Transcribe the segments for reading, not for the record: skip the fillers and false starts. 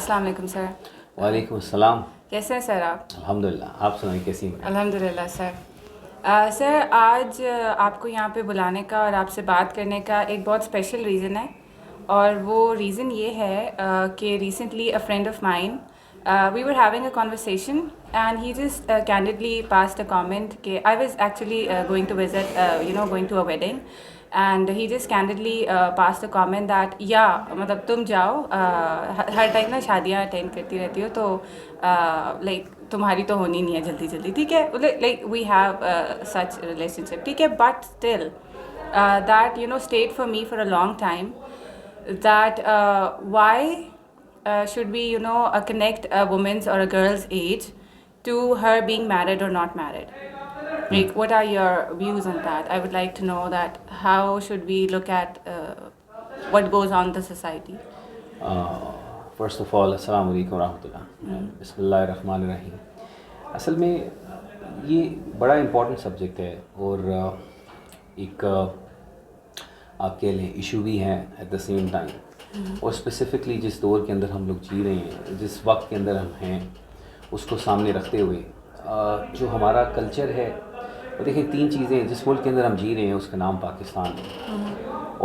السلام علیکم سر. وعلیکم السلام. کیسے ہیں سر آپ؟ الحمدللہ. آپ سنائیں کیسی ہیں؟ الحمدللہ سر. سر آج آپ کو یہاں پہ بلانے کا اور آپ سے بات کرنے کا ایک بہت اسپیشل ریزن ہے, اور وہ ریزن یہ ہے کہ recently a friend of mine, we were having a conversation and he just candidly passed a comment کہ I was actually going to visit, going to a wedding, and he just candidly passed a comment that مطلب تم جاؤ, ہر time نا شادیاں attend کرتی رہتی ہو تو like تمہاری تو ہونی نہیں ہے جلدی جلدی, ٹھیک ہے, like we have such relationship, ٹھیک ہے, but still that stayed for me for a long time, that why should we connect a woman's or a girl's age to her being married or not married? Like, what are your views on that? I would like to know that how should we look at what goes on in the society. First of all السلام علیکم ورحمۃ اللہ. بسم اللہ الرحمن الرحیم. اصل میں یہ بڑا امپورٹنٹ سبجیکٹ ہے, اور ایک آپ کہہ لیں ایشو بھی ہے ایٹ دا سیم ٹائم, اور اسپیسیفکلی جس دور کے اندر ہم لوگ جی رہے ہیں, جس وقت کے اندر ہم ہیں, اس کو سامنے رکھتے ہوئے جو ہمارا کلچر ہے. دیکھیں, تین چیزیں جس ملک کے اندر ہم جی رہے ہیں اس کا نام پاکستان ہے,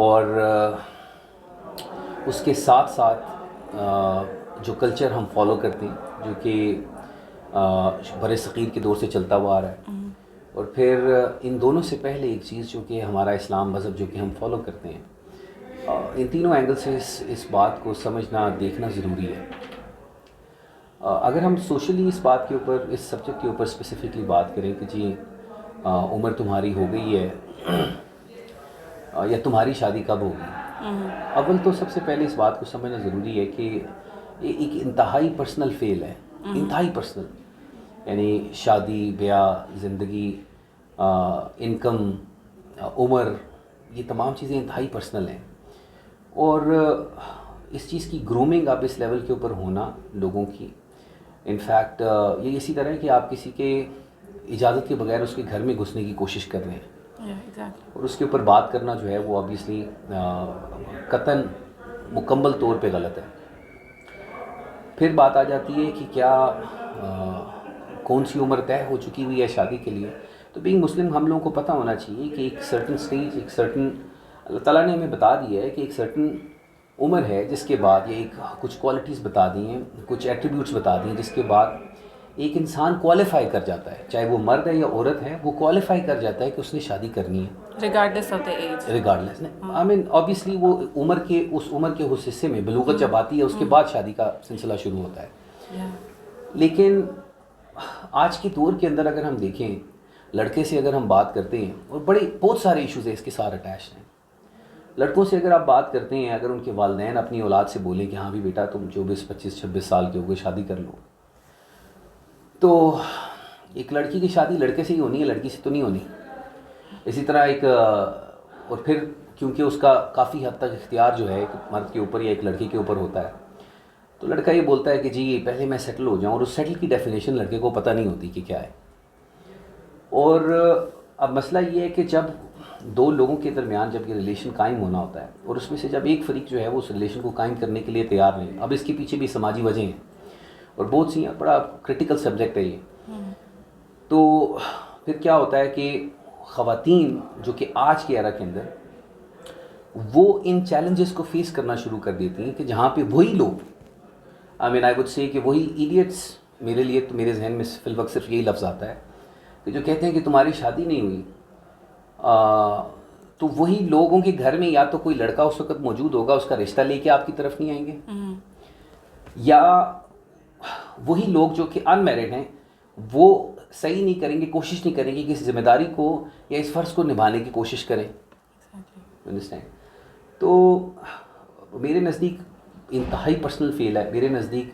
اور اس کے ساتھ ساتھ جو کلچر ہم فالو کرتے ہیں جو کہ بر صغیر کے دور سے چلتا ہوا آ رہا ہے, اور پھر ان دونوں سے پہلے ایک چیز جو کہ ہمارا اسلام مذہب جو کہ ہم فالو کرتے ہیں, ان تینوں اینگل سے اس بات کو سمجھنا دیکھنا ضروری ہے. اگر ہم سوشلی اس بات کے اوپر, اس سبجیکٹ کے اوپر اسپیسیفکلی بات کریں کہ جی عمر تمہاری ہو گئی ہے یا تمہاری شادی کب ہوگی, اول تو سب سے پہلے اس بات کو سمجھنا ضروری ہے کہ یہ ایک انتہائی پرسنل فیل ہے, انتہائی پرسنل. یعنی شادی, بیاہ, زندگی, انکم, عمر, یہ تمام چیزیں انتہائی پرسنل ہیں, اور اس چیز کی گرومنگ اب اس لیول کے اوپر ہونا لوگوں کی, انفیکٹ یہ اسی طرح ہے کہ آپ کسی کے اجازت کے بغیر اس کے گھر میں گھسنے کی کوشش کر رہے ہیں, اور اس کے اوپر بات کرنا جو ہے وہ obviously قطعاً مکمل طور پہ غلط ہے. پھر بات آ جاتی ہے کہ کیا کون سی عمر طے ہو چکی ہوئی ہے شادی کے لیے. تو بینگ مسلم ہم لوگوں کو پتہ ہونا چاہیے کہ ایک سرٹن سٹیج, ایک سرٹن اللہ تعالیٰ نے ہمیں بتا دیا ہے کہ ایک سرٹن عمر ہے جس کے بعد یہ کچھ کوالٹیز بتا دی ہیں, کچھ ایٹریبیوٹس بتا دی ہیں, جس کے بعد ایک انسان کوالیفائی کر جاتا ہے, چاہے وہ مرد ہے یا عورت ہے, وہ کوالیفائی کر جاتا ہے کہ اس نے شادی کرنی ہے regardless of the age. Regardless I mean obviously وہ اس عمر کے اس حصے میں بلوغت جب آتی ہے اس کے بعد شادی کا سلسلہ شروع ہوتا ہے. لیکن آج کے دور کے اندر اگر ہم دیکھیں, لڑکے سے اگر ہم بات کرتے ہیں, اور بہت سارے ایشوز ہیں اس کے ساتھ اٹیچ ہیں. لڑکوں سے اگر آپ بات کرتے ہیں, اگر ان کے والدین اپنی اولاد سے بولیں کہ ہاں بھی بیٹا تم 24, 25, 26 سال کے ہو گئے, شادی کر لو, تو ایک لڑکی کی شادی لڑکے سے ہی ہونی ہے, لڑکی سے تو نہیں ہونی. اسی طرح ایک, اور پھر کیونکہ اس کا کافی حد تک اختیار جو ہے ایک مرد کے اوپر یا ایک لڑکی کے اوپر ہوتا ہے, تو لڑکا یہ بولتا ہے کہ جی پہلے میں سیٹل ہو جاؤں, اور اس سیٹل کی ڈیفینیشن لڑکے کو پتہ نہیں ہوتی کہ کیا ہے. اور اب مسئلہ یہ ہے کہ جب دو لوگوں کے درمیان جب یہ ریلیشن قائم ہونا ہوتا ہے, اور اس میں سے جب ایک فریق جو ہے وہ اس ریلیشن کو قائم کرنے کے لیے تیار نہیں, اب اس کے پیچھے بھی سماجی وجہ ہیں اور بہت سی, بڑا کرٹیکل سبجیکٹ ہے یہ. تو پھر کیا ہوتا ہے کہ خواتین جو کہ آج کے ایرا کے اندر وہ ان چیلنجز کو فیس کرنا شروع کر دیتی ہیں کہ جہاں پہ وہی لوگ, آئی مین آئی وڈ سے کہ وہی ایڈیٹس, میرے لیے تو میرے ذہن میں فی الوقت صرف یہی لفظ آتا ہے کہ جو کہتے ہیں کہ تمہاری شادی نہیں ہوئی, تو وہی لوگوں کے گھر میں یا تو کوئی لڑکا اس وقت موجود ہوگا, اس کا رشتہ لے کے آپ کی طرف نہیں آئیں گے, یا وہی لوگ جو کہ ان میرڈ ہیں وہ صحیح نہیں کریں گے, کوشش نہیں کریں گے کہ اس ذمہ داری کو یا اس فرض کو نبھانے کی کوشش کریں. انڈرسٹینڈ. تو میرے نزدیک انتہائی پرسنل فیل ہے, میرے نزدیک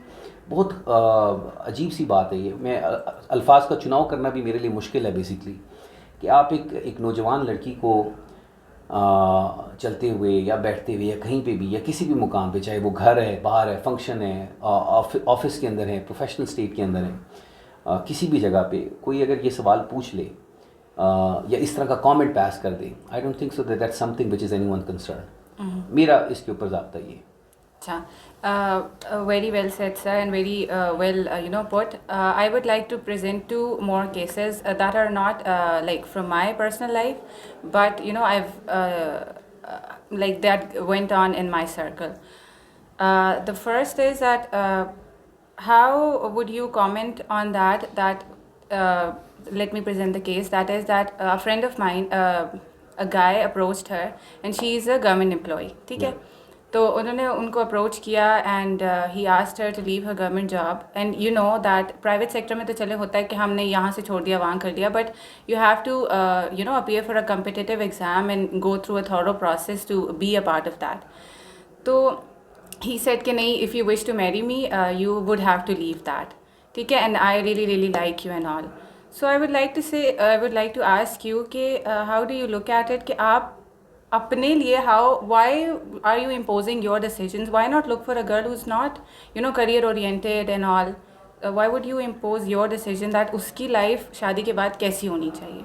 بہت عجیب سی بات ہے یہ. میں الفاظ کا چناؤ کرنا بھی میرے لیے مشکل ہے بیسکلی, کہ آپ ایک نوجوان لڑکی کو چلتے ہوئے یا بیٹھتے ہوئے یا کہیں پہ بھی یا کسی بھی مقام پہ, چاہے وہ گھر ہے, باہر ہے, فنکشن ہے, آفس کے اندر ہے, پروفیشنل اسٹیٹ کے اندر ہے, کسی بھی جگہ پہ کوئی اگر یہ سوال پوچھ لے یا اس طرح کا کامنٹ پاس کر دے, I don't think so that something which is anyone concern. میرا اس کے اوپر ضابطہ یہ. Very well said, sir, and very well put. I would like to present two more cases that are not like from my personal life, but I've like that went on in my circle. The first is that how would you comment on that? Let me present the case. That is that a friend of mine, a guy approached her, and she is a government employee. ٹھیک ہے. تو انہوں نے ان کو approach کیا and he asked her to leave her government job. And you know that private sector میں تو چلے ہوتا ہے کہ ہم نے یہاں سے چھوڑ دیا وہاں کر دیا, but you have to appear for a competitive exam and go through a thorough process to be a part of that. تو ہی سیڈ کہ نہیں, if you wish to marry me you would have to leave that. ٹھیک ہے, and I really like you and all. So I would like to ask you کہ how do you look at it کہ آپ اپنے لیے why are you imposing your decisions, why not look for a girl who is not career oriented and all, why would you impose your decision that اس کی life شادی کے بعد کیسی ہونی چاہیے؟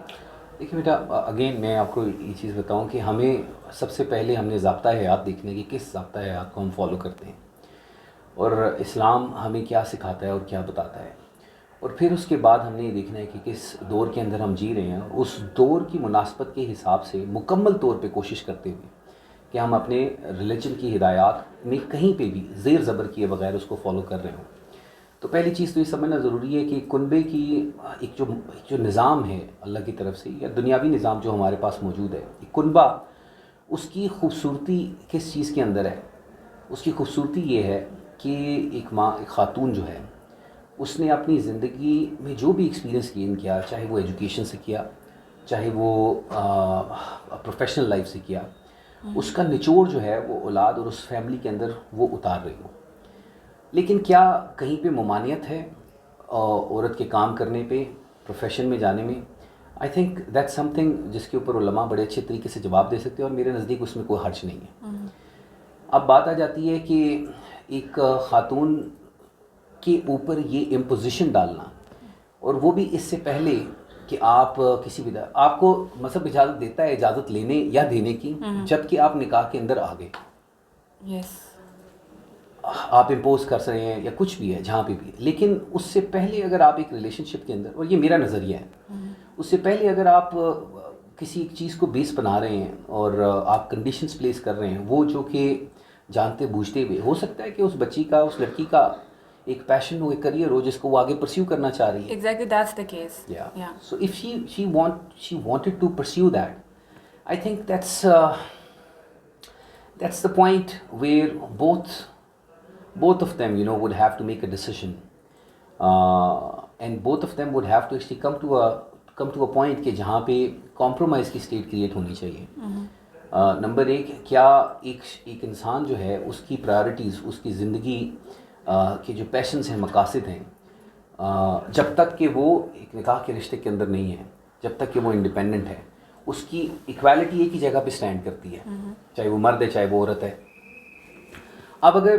دیکھیے بیٹا, اگین میں آپ کو یہ چیز بتاؤں کہ ہمیں سب سے پہلے ہم نے ضابطہ حیات دیکھنے کی کس ضابطہ حیات کو ہم فالو کرتے ہیں, اور اسلام ہمیں کیا سکھاتا ہے اور کیا بتاتا ہے, اور پھر اس کے بعد ہم نے یہ دیکھنا ہے کہ کس دور کے اندر ہم جی رہے ہیں, اور اس دور کی مناسبت کے حساب سے مکمل طور پہ کوشش کرتے ہوئے کہ ہم اپنے ریلیجن کی ہدایات میں کہیں پہ بھی زیر زبر کیے بغیر اس کو فالو کر رہے ہوں. تو پہلی چیز تو یہ سمجھنا ضروری ہے کہ کنبے کی ایک جو نظام ہے اللہ کی طرف سے, یا دنیاوی نظام جو ہمارے پاس موجود ہے, کنبہ, اس کی خوبصورتی کس چیز کے اندر ہے؟ اس کی خوبصورتی یہ ہے کہ ایک ماں, ایک خاتون جو ہے, اس نے اپنی زندگی میں جو بھی ایکسپیرینس گین کیا, چاہے وہ ایجوکیشن سے کیا, چاہے وہ پروفیشنل لائف سے کیا, اس کا نچوڑ جو ہے وہ اولاد اور اس فیملی کے اندر وہ اتار رہی ہو. لیکن کیا کہیں پہ ممانعت ہے عورت کے کام کرنے پہ, پروفیشن میں جانے میں؟ I think that some thing جس کے اوپر علماء بڑے اچھے طریقے سے جواب دے سکتے ہیں, اور میرے نزدیک اس میں کوئی حرج نہیں ہے. اب بات آ جاتی ہے کہ ایک خاتون کے اوپر یہ امپوزیشن ڈالنا, اور وہ بھی اس سے پہلے کہ آپ کسی بھی آپ کو مذہب اجازت دیتا ہے اجازت لینے یا دینے کی, جب کہ آپ نکاح کے اندر آ گئے. یس, آپ امپوز کر رہے ہیں یا کچھ بھی ہے جہاں پہ بھی, لیکن اس سے پہلے اگر آپ ایک ریلیشن شپ کے اندر, اور یہ میرا نظریہ ہے, اس سے پہلے اگر آپ کسی ایک چیز کو بیس بنا رہے ہیں اور آپ کنڈیشنز پلیس کر رہے ہیں, وہ جو کہ جانتے بوجھتے ہوئے, ہو سکتا ہے کہ اس بچی کا, اس لڑکی کا ایک پیشن ہو, ایک کریئر ہو جس کو وہ آگے پرسیو کرنا چاہ رہی ہے. Exactly that's the case. So if she wanted to pursue that, I think that's the point where both of them would have to make a decision, and both of them would have to actually come to a point کہ جہاں پہ compromise کی state create ہونی چاہیے. Number ایک, کیا ایک انسان جو ہے اس کی پرائرٹیز, اس کی زندگی کے جو پیشنز ہیں, مقاصد ہیں, جب تک کہ وہ ایک نکاح کے رشتے کے اندر نہیں ہے, جب تک کہ وہ انڈیپینڈنٹ ہے, اس کی ایکویلٹی ایک ہی جگہ پہ سٹینڈ کرتی ہے, چاہے وہ مرد ہے چاہے وہ عورت ہے. اب اگر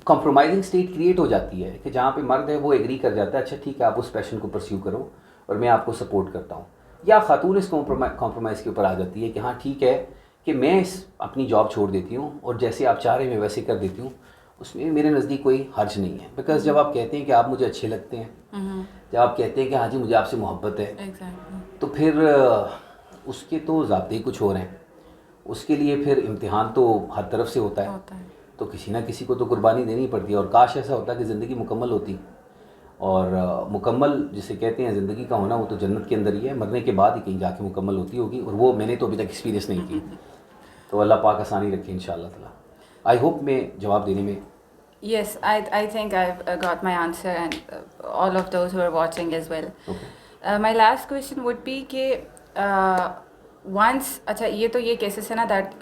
کمپرومائزنگ اسٹیٹ کریٹ ہو جاتی ہے کہ جہاں پہ مرد ہے وہ ایگری کر جاتا ہے, اچھا ٹھیک ہے آپ اس پیشن کو پرسیو کرو اور میں آپ کو سپورٹ کرتا ہوں, یا خاتون اس کمپرومائز کے اوپر آ جاتی ہے کہ ہاں ٹھیک ہے کہ میں اپنی جاب چھوڑ دیتی ہوں اور جیسے آپ چاہ رہے ہیں میں ویسے کر دیتی ہوں, اس میں میرے نزدیک کوئی حرج نہیں ہے. بیکاز جب آپ کہتے ہیں کہ آپ مجھے اچھے لگتے ہیں, جب آپ کہتے ہیں کہ ہاں جی مجھے آپ سے محبت ہے, تو پھر اس کے تو ضابطے ہی کچھ ہو رہے ہیں. اس کے لیے پھر امتحان تو ہر طرف سے ہوتا ہے, تو کسی نہ کسی کو تو قربانی دینی پڑتی ہے. اور کاش ایسا ہوتا کہ زندگی مکمل ہوتی, اور مکمل جسے کہتے ہیں زندگی کا ہونا, وہ تو جنت کے اندر ہی ہے, مرنے کے بعد ہی کہیں جا کے مکمل ہوتی ہوگی, اور وہ میں نے تو ابھی تک ایکسپیرینس نہیں کی. تو اللہ پاک آسانی رکھے انشاءاللہ تعالیٰ. آئی ہوپ میں جواب دینے میں. Yes, I think I've got my answer, and all of those who are watching as well. Okay. My last question would be کہ once, اچھا یہ تو یہ cases ہے نا that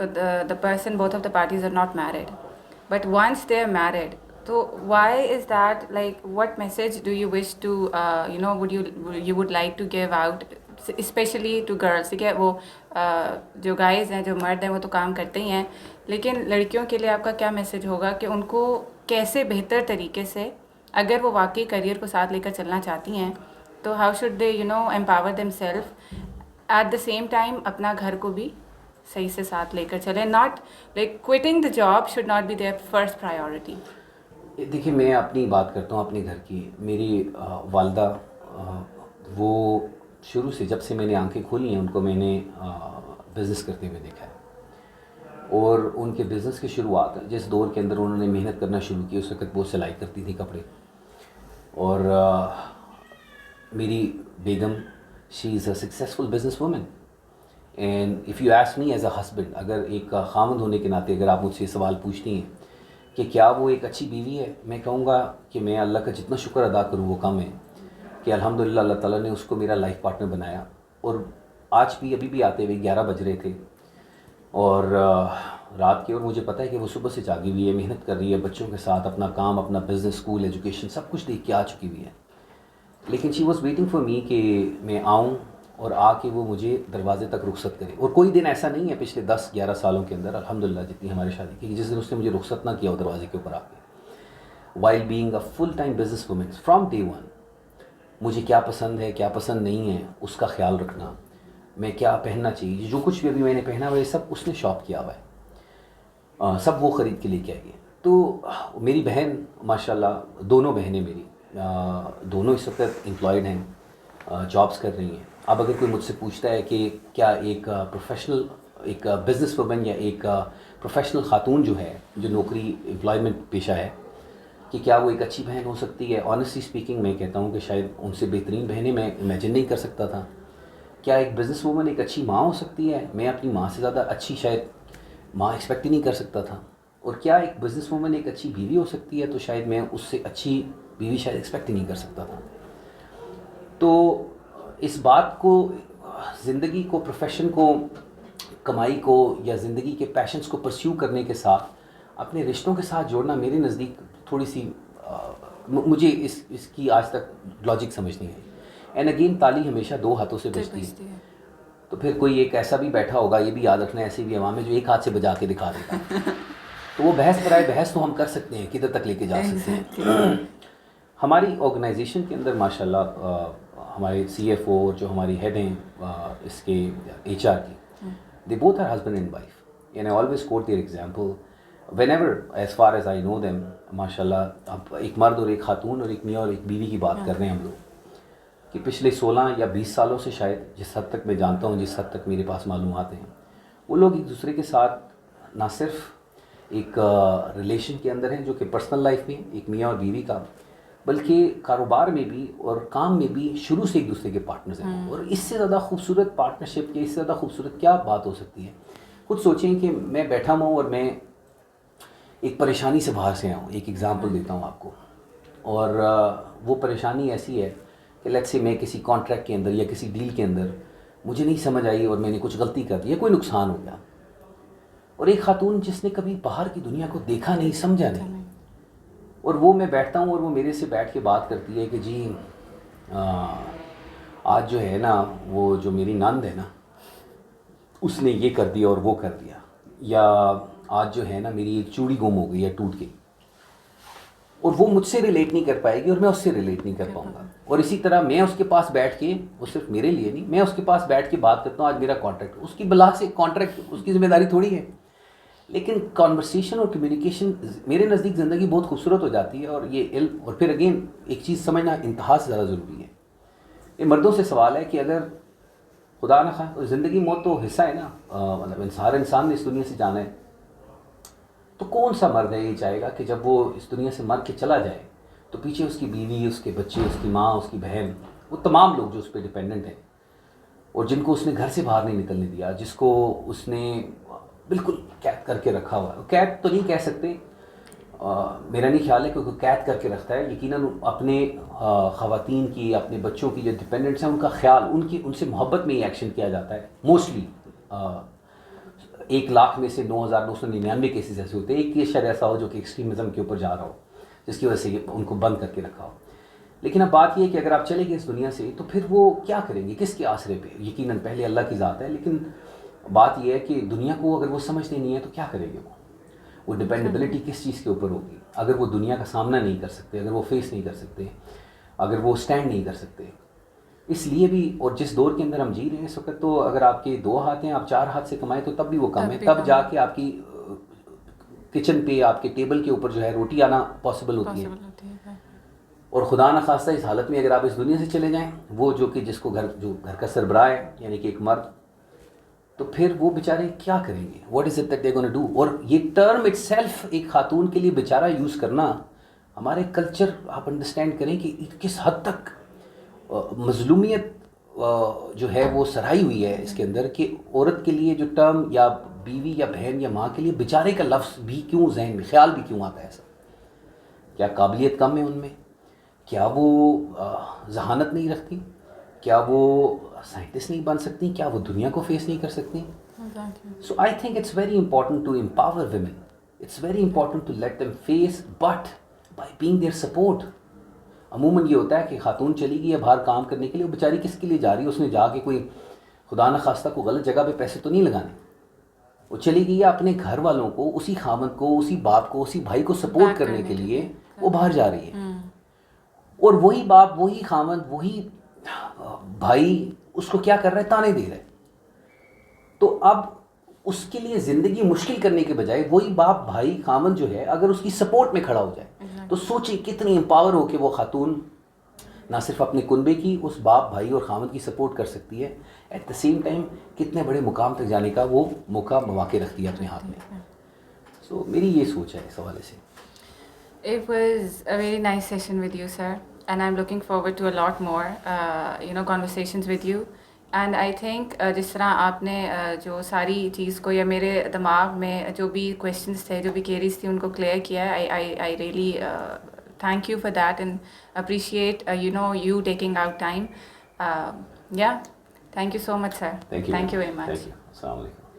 the person, both of the parties are not married, but once they are married, so why is that? Like, what message do you wish to you would like to give out, especially to girls? ٹھیک ہے, وہ جو guys ہیں, جو مرد ہیں, وہ تو کام کرتے ہی ہیں, لیکن لڑکیوں کے لیے آپ کا کیا میسیج ہوگا کہ ان کو کیسے بہتر طریقے سے, اگر وہ واقعی کریئر کو ساتھ لے کر چلنا چاہتی ہیں, تو how should they empower them self, at the same time اپنا گھر کو بھی صحیح سے ساتھ لے کر چلیں. Not like quitting the job should not be their first priority. دیکھیے میں اپنی بات کرتا ہوں اپنے گھر کی. میری والدہ وہ شروع سے جب سے میں نے آنکھیں کھولی ہیں ان کو میں نے بزنس کرتے ہوئے دیکھا ہے. اور ان کے بزنس کی شروعات جس دور کے اندر انہوں نے محنت کرنا شروع کی اس وقت وہ سلائی کرتی تھی کپڑے. اور میری بیگم she is a successful business woman. And if you ask me as a husband, اگر ایک خاوند ہونے کے ناطے اگر آپ مجھ سے یہ سوال پوچھتی ہیں کہ کیا وہ ایک اچھی بیوی ہے, میں کہوں گا کہ میں اللہ کا جتنا شکر ادا کروں وہ کم ہے کہ الحمدللہ اللہ تعالیٰ نے اس کو میرا لائف پارٹنر بنایا. اور آج بھی ابھی بھی آتے ہوئے 11 بج رہے تھے اور رات کے, اور مجھے پتہ ہے کہ وہ صبح سے جاگی ہوئی ہے, محنت کر رہی ہے بچوں کے ساتھ, اپنا کام اپنا بزنس اسکول ایجوکیشن سب کچھ دیکھ کے آ چکی ہوئی ہے. لیکن she was waiting for me کہ میں آؤں اور آ کے وہ مجھے دروازے تک رخصت کرے. اور کوئی دن ایسا نہیں ہے پچھلے 10-11 سالوں کے اندر الحمدللہ جتنی ہماری شادی کی جس دن اس نے مجھے رخصت نہ کیا ہو دروازے کے اوپر آ کے. While being a full time business woman from day one مجھے کیا پسند ہے کیا پسند نہیں ہے اس کا خیال رکھنا, میں کیا پہننا چاہیے, جو کچھ بھی ابھی میں نے پہنا ہوا ہے سب اس نے شاپ کیا ہوا ہے, سب وہ خرید کے لے کے آئی ہے. تو میری بہن ماشاءاللہ دونوں بہنیں میری دونوں اس وقت امپلائڈ ہیں, جابس کر رہی ہیں. اب اگر کوئی مجھ سے پوچھتا ہے کہ کیا ایک پروفیشنل ایک بزنس وومن یا ایک پروفیشنل خاتون جو ہے جو نوکری امپلائمنٹ پیشہ ہے کہ کیا وہ ایک اچھی بہن ہو سکتی ہے, آنیسٹلی اسپیکنگ میں کہتا ہوں کہ شاید ان سے بہترین بہنیں میں امیجن نہیں کر سکتا تھا. کیا ایک بزنس وومن ایک اچھی ماں ہو سکتی ہے, میں اپنی ماں سے زیادہ اچھی شاید ماں ایکسپیکٹ ہی نہیں کر سکتا تھا. اور کیا ایک بزنس وومن ایک اچھی بیوی ہو سکتی ہے, تو شاید میں اس سے اچھی بیوی شاید ایکسپیکٹ ہی نہیں کر سکتا تھا. تو اس بات کو زندگی کو پروفیشن کو کمائی کو یا زندگی کے پیشنس کو پرسیو کرنے کے ساتھ اپنے رشتوں کے ساتھ جوڑنا میرے نزدیک تھوڑی سی مجھے اس کی آج تک لاجک سمجھ نہیں ہے. اینڈ اگین تالی ہمیشہ 2 ہاتھوں سے بجتی ہے. تو پھر کوئی ایک ایسا بھی بیٹھا ہوگا, یہ بھی یاد رکھنا, ایسے بھی عوام ہے جو ایک ہاتھ سے بجا کے دکھا دیتا ہے. تو وہ بحث برائے بحث تو ہم کر سکتے ہیں, کدھر تک لے کے جا سکتے ہیں. ہماری آرگنائزیشن کے اندر ماشاءاللہ ہمارے سی ایف او جو ہماری ہیڈ ہیں اس کے ایچ آر کی, they both are husband and wife, and I always quote their example whenever as far as I know them. ماشاءاللہ اب ایک مرد اور ایک خاتون اور ایک میاں اور ایک بیوی کی بات کر رہے ہیں ہم لوگ کہ پچھلے 16 یا 20 سالوں سے شاید جس حد تک میں جانتا ہوں, جس حد تک میرے پاس معلومات ہیں, وہ لوگ ایک دوسرے کے ساتھ نہ صرف ایک ریلیشن کے اندر ہیں جو کہ پرسنل لائف میں ایک میاں اور بیوی کا, بلکہ کاروبار میں بھی اور کام میں بھی شروع سے ایک دوسرے کے پارٹنرز ہیں. اور اس سے زیادہ خوبصورت پارٹنرشپ یا اس سے زیادہ خوبصورت کیا بات ہو سکتی ہے. خود سوچیں کہ میں بیٹھا ہوں اور میں ایک پریشانی سے باہر سے آیا ہوں, ایک ایگزامپل دیتا ہوں آپ کو, اور وہ پریشانی ایسی ہے کہ لیٹس سے میں کسی کانٹریکٹ کے اندر یا کسی ڈیل کے اندر مجھے نہیں سمجھ آئی اور میں نے کچھ غلطی کر دی یا کوئی نقصان ہو گیا, اور ایک خاتون جس نے کبھی باہر کی دنیا کو دیکھا نہیں سمجھا نہیں, اور وہ میں بیٹھتا ہوں اور وہ میرے سے بیٹھ کے بات کرتی ہے کہ جی آج جو ہے نا وہ جو میری نند ہے نا اس نے یہ کر دیا اور وہ کر دیا, یا آج جو ہے نا میری ایک چوڑی گم ہو گئی یا ٹوٹ گئی, اور وہ مجھ سے ریلیٹ نہیں کر پائے گی اور میں اس سے ریلیٹ نہیں کر پاؤں گا. اور اسی طرح میں اس کے پاس بیٹھ کے, وہ صرف میرے لیے نہیں, میں اس کے پاس بیٹھ کے بات کرتا ہوں آج میرا کانٹریکٹ, اس کی بلا سے کانٹریکٹ اس کی ذمہ داری تھوڑی ہے, لیکن کانورسیشن اور کمیونیکیشن میرے نزدیک زندگی بہت خوبصورت ہو جاتی ہے. اور یہ علم, اور پھر اگین ایک چیز سمجھنا انتہا سے زیادہ ضروری ہے. یہ مردوں سے سوال ہے کہ اگر خدا نہ خواہ زندگی موت تو حصہ ہے نا, مطلب ہر انسان نے اس دنیا سے جانا ہے, تو کون سا مرد ہے یہ چاہے گا کہ جب وہ اس دنیا سے مر کے چلا جائے تو پیچھے اس کی بیوی, اس کے بچے, اس کی ماں, اس کی بہن, وہ تمام لوگ جو اس پہ ڈپینڈنٹ ہیں اور جن کو اس نے گھر سے باہر نہیں نکلنے دیا, جس کو اس نے بالکل قید کر کے رکھا ہوا ہے. قید تو نہیں کہہ سکتے, میرا نہیں خیال ہے کہ کوئی قید کر کے رکھتا ہے. یقیناً اپنے خواتین کی, اپنے بچوں کی جو ڈپینڈنٹس ہیں ان کا خیال, ان سے محبت میں ہی ایکشن کیا جاتا ہے. موسٹلی 1,00,000 میں سے 9,999 کیسز ایسے ہوتے ہیں, ایک کیس شاید ایسا ہو جو کہ ایکسٹریمزم کے اوپر جا رہا ہو جس کی وجہ سے ان کو بند کر کے رکھا ہو. لیکن اب بات یہ ہے کہ اگر آپ چلے گئے اس دنیا سے تو پھر وہ کیا کریں گے, کس کے آسرے پہ؟ یقیناً پہلے اللہ کی ذات ہے, لیکن بات یہ ہے کہ دنیا کو اگر وہ سمجھتے نہیں ہے تو کیا کریں گے وہ ڈپینڈیبلٹی کس چیز کے اوپر ہوگی اگر وہ دنیا کا سامنا نہیں کر سکتے, اگر وہ فیس نہیں کر سکتے, اگر وہ سٹینڈ نہیں کر سکتے. اس لیے بھی، اور جس دور کے اندر ہم جی رہے ہیں اس وقت، تو اگر آپ کے 2 ہاتھ ہیں، آپ 4 ہاتھ سے کمائیں تو تب بھی وہ کم ہے، تب جا کے آپ کی کچن پہ، آپ کے ٹیبل کے اوپر جو ہے روٹی آنا پاسبل ہوتی ہے. اور خدا نخواستہ اس حالت میں اگر آپ اس دنیا سے چلے جائیں، وہ جو کہ جس کو جو گھر کا سربراہ ہے، یعنی کہ ایک مرد، تو پھر وہ بیچارے کیا کریں گے؟ What is it that they gonna do? اور یہ ٹرم اٹ سیلف ایک خاتون کے لیے بیچارہ یوز کرنا، ہمارے کلچر آپ انڈرسٹینڈ کریں کہ کس حد تک مظلومیت جو ہے وہ سرائی ہوئی ہے اس کے اندر، کہ عورت کے لیے جو ٹرم یا بیوی یا بہن یا ماں کے لیے بیچارے کا لفظ بھی کیوں ذہن میں، خیال بھی کیوں آتا ہے ایسا؟ کیا قابلیت کم ہے ان میں؟ کیا وہ ذہانت نہیں رکھتی؟ کیا وہ سائنٹسٹ نہیں بن سکتی؟ کیا وہ دنیا کو فیس نہیں کر سکتی؟ So I think it's very important to empower women. It's very important to let them face, but by being their support. عموماً یہ ہوتا ہے کہ خاتون چلی گئی ہے باہر کام کرنے کے لیے، وہ بیچاری کس کے لیے جا رہی ہے؟ اس نے جا کے کوئی خدا نخواستہ کو غلط جگہ پہ پیسے تو نہیں لگانے. وہ چلی گئی ہے اپنے گھر والوں کو، اسی خامد کو، اسی باپ کو، اسی بھائی کو سپورٹ کرنے کے لیے وہ باہر جا رہی ہے. اور وہی باپ، وہی خامد، وہی بھائی اس کو کیا کر رہا ہے؟ تانے دے رہا ہے. تو اب اس کے لیے زندگی مشکل کرنے کے بجائے وہی باپ، بھائی، خامد جو ہے اگر اس کی سپورٹ میں کھڑا ہو جائے تو سوچیں کتنی امپاور ہو کے وہ خاتون نہ صرف اپنے کنبے کی، اس باپ، بھائی اور خامد کی سپورٹ کر سکتی ہے، ایٹ دا سیم ٹائم کتنے بڑے مقام تک جانے کا وہ موقع، مواقع رکھتی ہے اپنے ہاتھ میں. سو میری یہ سوچ ہے اس حوالے سے. It was a very nice session with you, sir, and I'm looking forward to a lot more, conversations with you. And I think جس طرح آپ نے جو ساری چیز کو، یا میرے دماغ میں جو بھی کویشچنس تھے، جو بھی کیریز تھی، ان کو کلیئر کیا ہے. I really thank you for that and appreciate you taking out time. Yeah, thank you so much, sir. Thank you Thank you very much. Thank you. Assalamu alaikum.